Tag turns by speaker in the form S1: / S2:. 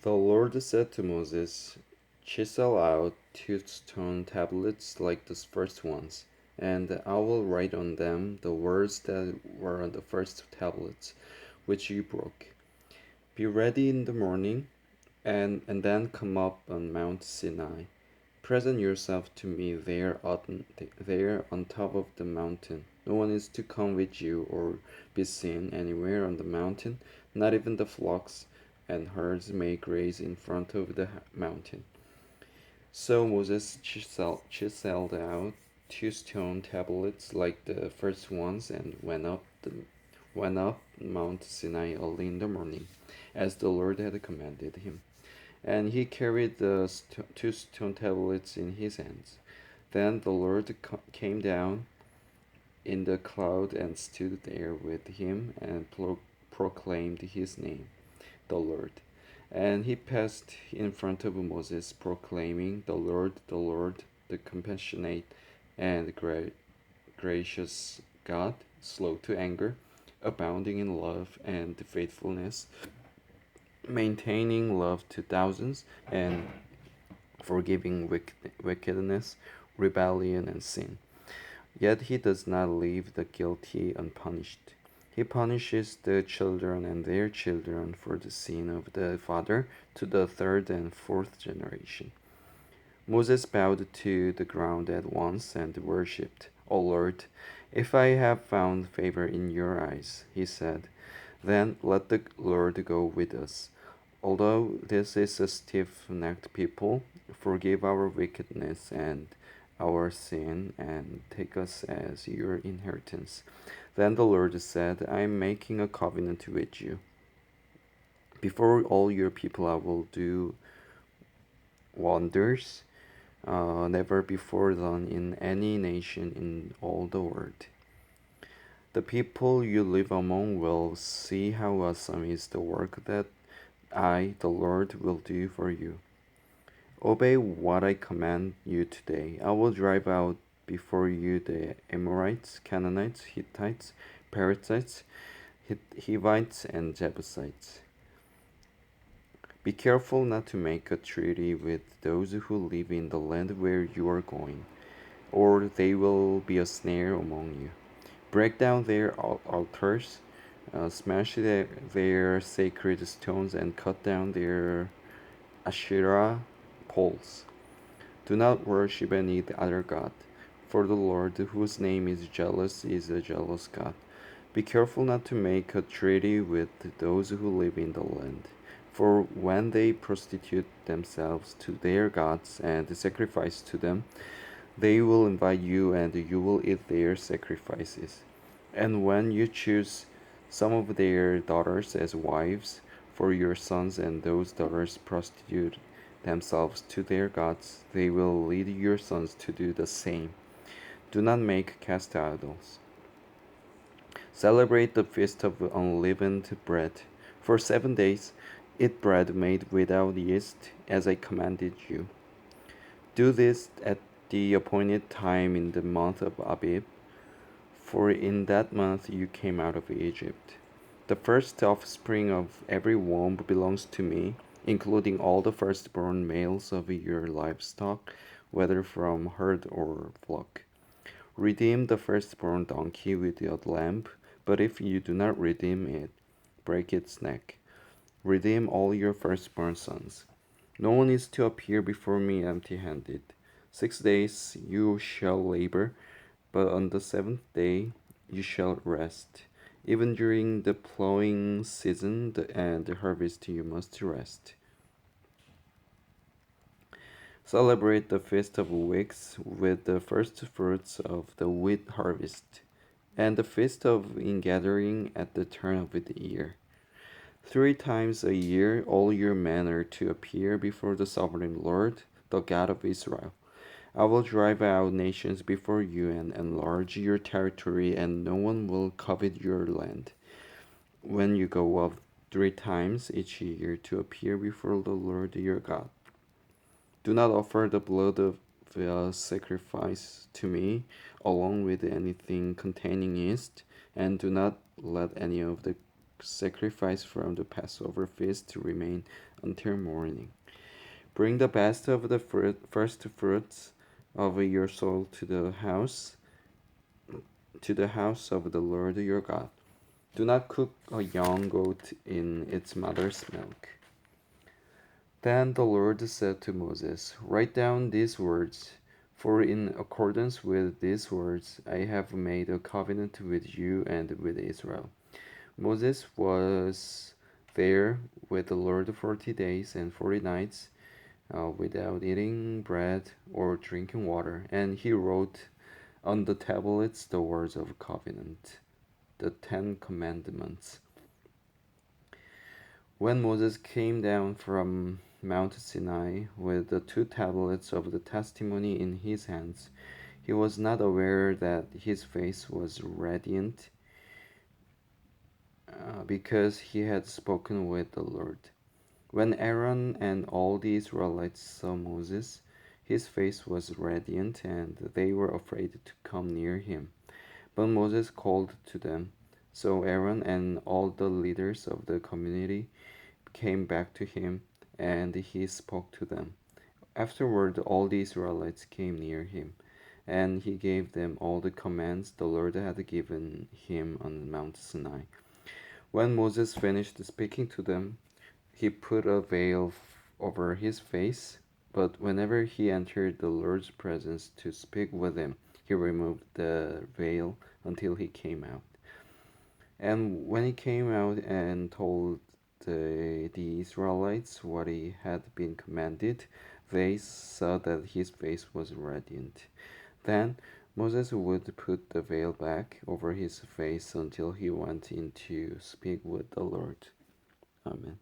S1: The Lord said to Moses, Chisel out 2 stone tablets like the first ones, and I will write on them the words that were on the first tablets, which you broke. Be ready in the morning, and then come up on Mount Sinai. Present yourself to me there on top of the mountain. No one is to come with you or be seen anywhere on the mountain, not even the flocks and herds may graze in front of the mountain. So Moses chiseled out 2 stone tablets like the first ones and went up Mount Sinai early in the morning, as the Lord had commanded him. And he carried the 2 stone tablets in his hands. Then the Lord came down in the cloud and stood there with him and proclaimed his name, the Lord. And he passed in front of Moses, proclaiming, the Lord, the compassionate and gracious God, slow to anger, abounding in love and faithfulness, maintaining love to thousands, and forgiving wickedness, rebellion, and sin. Yet he does not leave the guilty unpunished. He punishes the children and their children for the sin of the father to the third and fourth generation. Moses bowed to the ground at once and worshipped. O Lord, if I have found favor in your eyes, he said, then let the Lord go with us. Although this is a stiff-necked people, forgive our wickedness and our sin, and take us as your inheritance. Then the Lord said, I am making a covenant with you. Before all your people I will do wonders never before done in any nation in all the world. The people you live among will see how awesome is the work that I, the Lord, will do for you. Obey what I command you today. I will drive out before you the Amorites, Canaanites, Hittites, Perizzites, Hivites and Jebusites. Be careful not to make a treaty with those who live in the land where you are going, or they will be a snare among you. Break down their altars, smash their sacred stones, and cut down their Asherah poles. Do not worship any other god, for the Lord, whose name is jealous, is a jealous God. Be careful not to make a treaty with those who live in the land, for when they prostitute themselves to their gods and sacrifice to them, they will invite you and you will eat their sacrifices. And when you choose some of their daughters as wives for your sons, and those daughters prostitute themselves to their gods, they will lead your sons to do the same. Do not make cast idols. Celebrate the Feast of Unleavened Bread. For 7 days, eat bread made without yeast, as I commanded you. Do this at the appointed time in the month of Abib, for in that month you came out of Egypt. The first offspring of every womb belongs to me, including all the firstborn males of your livestock, whether from herd or flock. Redeem the firstborn donkey with a lamb, but if you do not redeem it, break its neck. Redeem all your firstborn sons. No one is to appear before me empty-handed. 6 days you shall labor, but on the 7th day you shall rest. Even during the plowing season and the harvest you must rest. Celebrate the Feast of Weeks with the firstfruits of the wheat harvest, and the Feast of Ingathering at the turn of the year. 3 times a year all your men are to appear before the sovereign Lord, the God of Israel. I will drive out nations before you and enlarge your territory, and no one will covet your land. When you go up 3 times each year to appear before the Lord your God, do not offer the blood of the sacrifice to me, along with anything containing yeast, and do not let any of the sacrifice from the Passover Feast to remain until morning. Bring the best of the first fruits of your soil to the house of the Lord your God. Do not cook a young goat in its mother's milk. Then the Lord said to Moses, Write down these words, for in accordance with these words I have made a covenant with you and with Israel. Moses was there with the Lord 40 days and 40 nights without eating bread or drinking water, and he wrote on the tablets the words of covenant, the Ten Commandments. When Moses came down from Mount Sinai with the two tablets of the testimony in his hands, he was not aware that his face was radiant because he had spoken with the Lord. When Aaron and all the Israelites saw Moses, his face was radiant, and they were afraid to come near him. But Moses called to them. So Aaron and all the leaders of the community came back to him, and he spoke to them. Afterward, all the Israelites came near him, and he gave them all the commands the Lord had given him on Mount Sinai. When Moses finished speaking to them, he put a veil over his face, but whenever he entered the Lord's presence to speak with him, he removed the veil until he came out. And when he came out and told the Israelites what he had been commanded, they saw that his face was radiant. Then Moses would put the veil back over his face until he went in to speak with the Lord. Amen.